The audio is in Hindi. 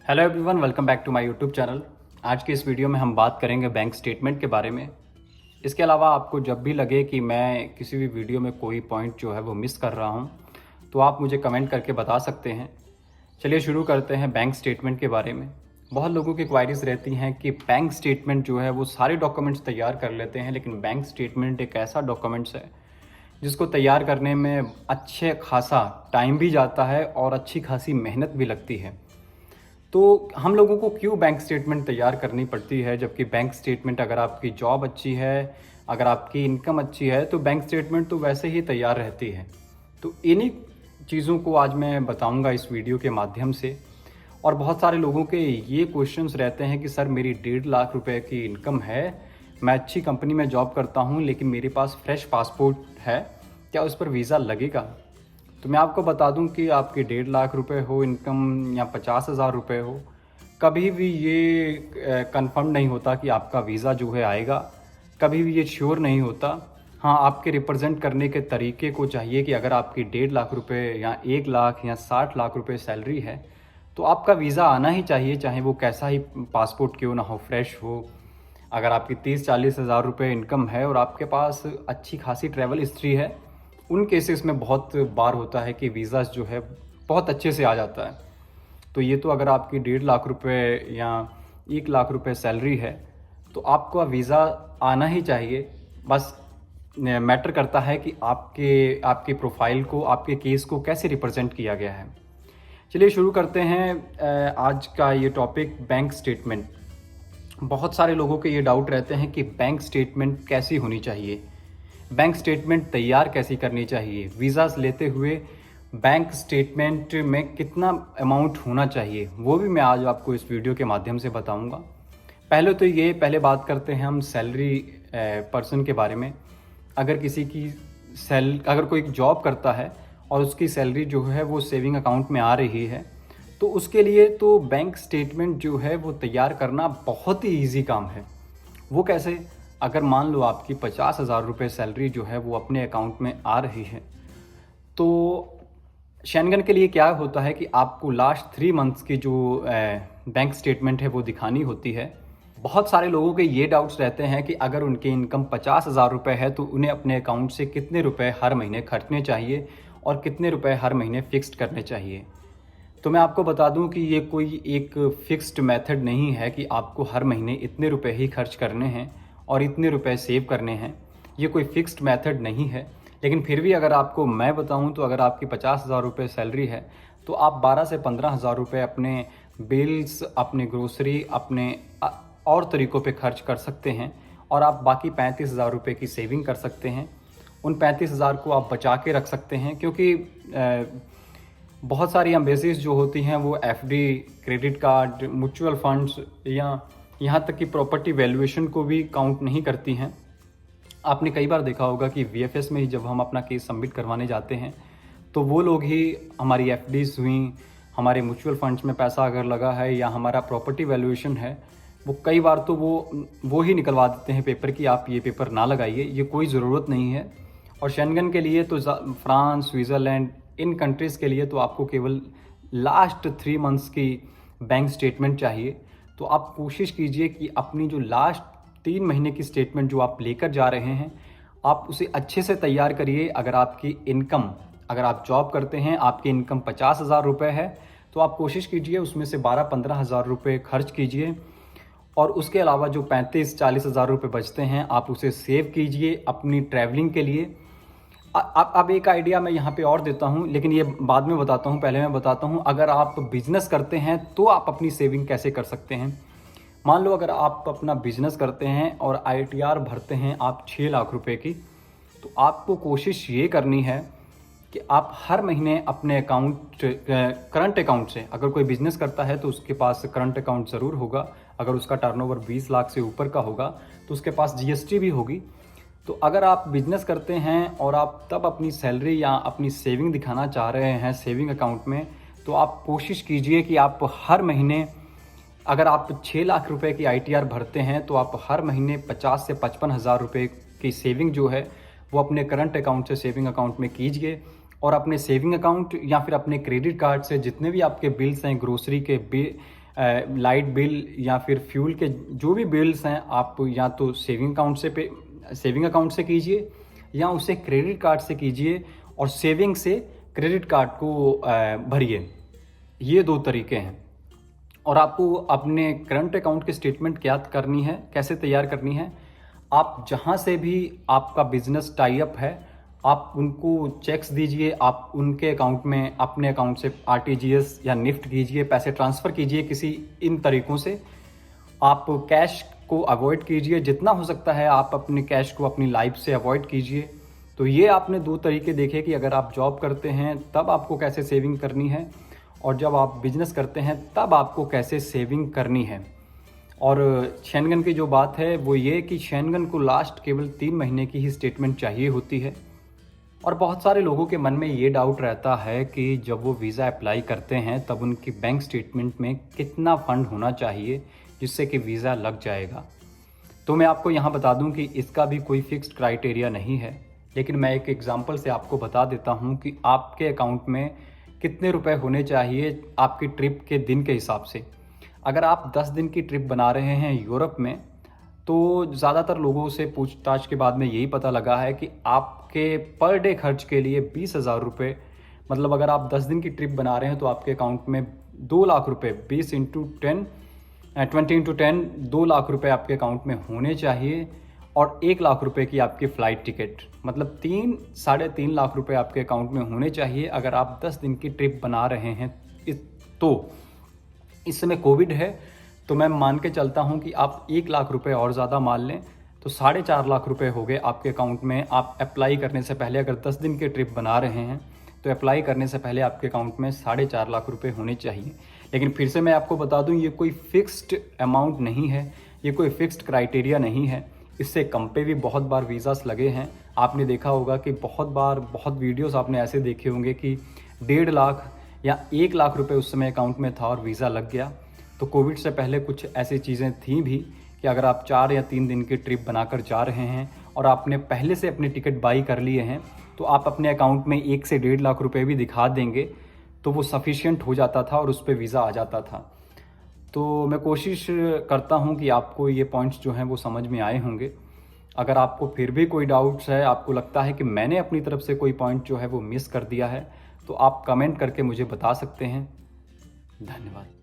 Hello everyone, welcome back to my YouTube channel. आज के इस वीडियो में हम बात करेंगे बैंक स्टेटमेंट के बारे में। इसके अलावा आपको जब भी लगे कि मैं किसी भी वीडियो में कोई पॉइंट जो है वो मिस कर रहा हूं, तो आप मुझे कमेंट करके बता सकते हैं। चलिए शुरू करते हैं बैंक स्टेटमेंट के बारे में। बहुत लोगों की क्वायरीज रहती हैं कि बैंक स्टेटमेंट जो है वो सारे डॉक्यूमेंट्स तैयार कर लेते हैं, लेकिन बैंक स्टेटमेंट एक ऐसा डॉक्यूमेंट्स है जिसको तैयार करने में अच्छे खासा टाइम भी जाता है और अच्छी खासी मेहनत भी लगती है। तो हम लोगों को क्यों बैंक स्टेटमेंट तैयार करनी पड़ती है, जबकि बैंक स्टेटमेंट अगर आपकी जॉब अच्छी है, अगर आपकी इनकम अच्छी है, तो बैंक स्टेटमेंट तो वैसे ही तैयार रहती है। तो इन्हीं चीज़ों को आज मैं बताऊंगा इस वीडियो के माध्यम से। और बहुत सारे लोगों के ये क्वेश्चंस रहते हैं कि सर मेरी 1.5 लाख रुपए की इनकम है, मैं अच्छी कंपनी में जॉब करता हूँ, लेकिन मेरे पास फ्रेश पासपोर्ट है, क्या उस पर वीज़ा लगेगा? तो मैं आपको बता दूं कि आपके 1.5 लाख रुपए हो इनकम या 50,000 रुपये हो, कभी भी ये कंफर्म नहीं होता कि आपका वीज़ा जो है आएगा। कभी भी ये श्योर नहीं होता। हाँ, आपके रिप्रेजेंट करने के तरीके को चाहिए कि अगर आपकी 1.5 लाख रुपए या 1 लाख या 60 लाख रुपए सैलरी है, तो आपका वीज़ा आना ही चाहिए, चाहे वो कैसा ही पासपोर्ट क्यों ना हो, फ्रेश हो। अगर आपकी 30-40 हज़ार रुपये इनकम है और आपके पास अच्छी खासी ट्रैवल हिस्ट्री है, उन केसेस में बहुत बार होता है कि वीज़ा जो है बहुत अच्छे से आ जाता है। तो ये तो अगर आपकी 1.5 लाख रुपए या 1 लाख रुपए सैलरी है, तो आपका वीज़ा आना ही चाहिए। बस मैटर करता है कि आपके प्रोफाइल को, आपके केस को कैसे रिप्रेजेंट किया गया है। चलिए शुरू करते हैं आज का ये टॉपिक, बैंक स्टेटमेंट। बहुत सारे लोगों के ये डाउट रहते हैं कि बैंक स्टेटमेंट कैसी होनी चाहिए, बैंक स्टेटमेंट तैयार कैसी करनी चाहिए, वीज़ास लेते हुए बैंक स्टेटमेंट में कितना अमाउंट होना चाहिए, वो भी मैं आज आपको इस वीडियो के माध्यम से बताऊंगा। पहले बात करते हैं हम सैलरी पर्सन के बारे में। अगर किसी की अगर कोई जॉब करता है और उसकी सैलरी जो है वो सेविंग अकाउंट में आ रही है, तो उसके लिए तो बैंक स्टेटमेंट जो है वो तैयार करना बहुत ही ईजी काम है। वो कैसे? अगर मान लो आपकी 50,000 रुपये सैलरी जो है वो अपने अकाउंट में आ रही है, तो शेंगन के लिए क्या होता है कि आपको लास्ट 3 मंथ्स की जो बैंक स्टेटमेंट है वो दिखानी होती है। बहुत सारे लोगों के ये डाउट्स रहते हैं कि अगर उनकी इनकम 50,000 रुपये है, तो उन्हें अपने अकाउंट से कितने रुपए हर महीने खर्चने चाहिए और कितने रुपए हर महीने फिक्स्ड करने चाहिए। तो मैं आपको बता दूं कि ये कोई एक फिक्स्ड मेथड नहीं है कि आपको हर महीने इतने रुपए ही खर्च करने हैं और इतने रुपए सेव करने हैं। ये कोई फिक्स्ड मेथड नहीं है। लेकिन फिर भी अगर आपको मैं बताऊं, तो अगर आपकी 50,000 रुपये सैलरी है, तो आप 12 से 15,000 रुपये अपने बिल्स, अपने ग्रोसरी, अपने और तरीक़ों पे खर्च कर सकते हैं, और आप बाकी 35,000 रुपये की सेविंग कर सकते हैं। उन 35,000 को आप बचा के रख सकते हैं, क्योंकि बहुत सारी एम्बेसीज जो होती हैं वो FD, credit card, mutual funds या यहाँ तक कि प्रॉपर्टी वैल्यूएशन को भी काउंट नहीं करती हैं। आपने कई बार देखा होगा कि वीएफएस में ही जब हम अपना केस सबमिट करवाने जाते हैं, तो वो लोग ही हमारी एफडीज हुई, हमारे म्यूचुअल फंड्स में पैसा अगर लगा है, या हमारा प्रॉपर्टी वैल्यूएशन है, वो कई बार तो वो ही निकलवा देते हैं पेपर कि आप ये पेपर ना लगाइए, ये कोई ज़रूरत नहीं है। और शेंगन के लिए तो फ्रांस, स्विट्ज़रलैंड, इन कंट्रीज़ के लिए तो आपको केवल लास्ट 3 मंथ्स की बैंक स्टेटमेंट चाहिए। तो आप कोशिश कीजिए कि अपनी जो लास्ट 3 महीने की स्टेटमेंट जो आप लेकर जा रहे हैं, आप उसे अच्छे से तैयार करिए। अगर आप जॉब करते हैं, आपकी इनकम 50,000 रुपये है, तो आप कोशिश कीजिए उसमें से 12-15 हज़ार रुपये खर्च कीजिए, और उसके अलावा जो 35-40 हज़ार रुपये बचते हैं, आप उसे सेव कीजिए अपनी ट्रैवलिंग के लिए। अब एक आइडिया मैं यहाँ पे और देता हूँ, लेकिन ये बाद में बताता हूँ। पहले मैं बताता हूँ, अगर आप बिजनेस करते हैं तो आप अपनी सेविंग कैसे कर सकते हैं। मान लो अगर आप अपना बिजनेस करते हैं और आईटीआर भरते हैं आप 6 लाख रुपए की, तो आपको कोशिश ये करनी है कि आप हर महीने अपने करंट अकाउंट से, अगर कोई बिजनेस करता है तो उसके पास करंट अकाउंट ज़रूर होगा। अगर उसका टर्नओवर 20 लाख से ऊपर का होगा तो उसके पास जीएसटी भी होगी। तो अगर आप बिजनेस करते हैं और आप तब अपनी सैलरी या अपनी सेविंग दिखाना चाह रहे हैं सेविंग अकाउंट में, तो आप कोशिश कीजिए कि आप हर महीने, अगर आप 6 लाख रुपए की आईटीआर भरते हैं, तो आप हर महीने 50 से 55 हज़ार रुपये की सेविंग जो है वो अपने करंट अकाउंट से सेविंग अकाउंट में कीजिए। और अपने सेविंग अकाउंट या फिर अपने क्रेडिट कार्ड से जितने भी आपके बिल्स हैं, ग्रोसरी के लाइट बिल या फिर फ्यूल के जो भी बिल्स हैं आप या तो सेविंग अकाउंट से कीजिए या उसे क्रेडिट कार्ड से कीजिए और सेविंग से क्रेडिट कार्ड को भरिए। ये 2 तरीके हैं। और आपको अपने करंट अकाउंट की स्टेटमेंट क्या करनी है, कैसे तैयार करनी है, आप जहाँ से भी आपका बिजनेस टाई अप है आप उनको चेक्स दीजिए, आप उनके अकाउंट में अपने अकाउंट से आरटीजीएस या निफ्ट कीजिए, पैसे ट्रांसफ़र कीजिए किसी इन तरीक़ों से। आप कैश को अवॉइड कीजिए, जितना हो सकता है आप अपने कैश को अपनी लाइफ से अवॉइड कीजिए। तो ये आपने 2 तरीके देखे कि अगर आप जॉब करते हैं तब आपको कैसे सेविंग करनी है और जब आप बिजनेस करते हैं तब आपको कैसे सेविंग करनी है। और शेनगन की जो बात है वो ये कि शेनगन को लास्ट केवल 3 महीने की ही स्टेटमेंट चाहिए होती है। और बहुत सारे लोगों के मन में ये डाउट रहता है कि जब वो वीज़ा अप्लाई करते हैं तब उनकी बैंक स्टेटमेंट में कितना फ़ंड होना चाहिए जिससे कि वीज़ा लग जाएगा। तो मैं आपको यहाँ बता दूँ कि इसका भी कोई फिक्स्ड क्राइटेरिया नहीं है, लेकिन मैं एक एग्जांपल से आपको बता देता हूँ कि आपके अकाउंट में कितने रुपए होने चाहिए आपकी ट्रिप के दिन के हिसाब से। अगर आप 10 दिन की ट्रिप बना रहे हैं यूरोप में, तो ज़्यादातर लोगों से पूछताछ के बाद में यही पता लगा है कि आपके पर डे खर्च के लिए 20,000 रुपये, मतलब अगर आप 10 दिन की ट्रिप बना रहे हैं तो आपके अकाउंट में 2 लाख रुपये 20 × 10 2 लाख रुपये आपके अकाउंट में होने चाहिए। और 1 लाख रुपए की आपकी फ़्लाइट टिकट, मतलब 3-3.5 लाख रुपए आपके अकाउंट में होने चाहिए अगर आप 10 दिन की ट्रिप बना रहे हैं। तो इस समय कोविड है तो मैं मान के चलता हूं कि आप 1 लाख रुपए और ज़्यादा मान लें तो 4.5 लाख रुपए हो गए आपके अकाउंट में। आप अप्लाई करने से पहले अगर 10 दिन की ट्रिप बना रहे हैं तो अप्लाई करने से पहले आपके अकाउंट में 4.5 लाख रुपए होने चाहिए। लेकिन फिर से मैं आपको बता दूं ये कोई फिक्स्ड अमाउंट नहीं है, ये कोई फिक्स्ड क्राइटेरिया नहीं है। इससे कम पे भी बहुत बार वीज़ास लगे हैं। आपने देखा होगा कि बहुत वीडियोस आपने ऐसे देखे होंगे कि 1.5 लाख या 1 लाख रुपए उस समय अकाउंट में था और वीज़ा लग गया। तो कोविड से पहले कुछ ऐसी चीज़ें थी भी कि अगर आप 4 या 3 दिन की ट्रिप बनाकर जा रहे हैं और आपने पहले से अपने टिकट बाई कर लिए हैं तो आप अपने अकाउंट में 1 से 1.5 लाख रुपए भी दिखा देंगे तो वो सफिशिएंट हो जाता था और उस पर वीज़ा आ जाता था। तो मैं कोशिश करता हूं कि आपको ये पॉइंट्स जो हैं वो समझ में आए होंगे। अगर आपको फिर भी कोई डाउट्स है, आपको लगता है कि मैंने अपनी तरफ से कोई पॉइंट जो है वो मिस कर दिया है, तो आप कमेंट करके मुझे बता सकते हैं। धन्यवाद।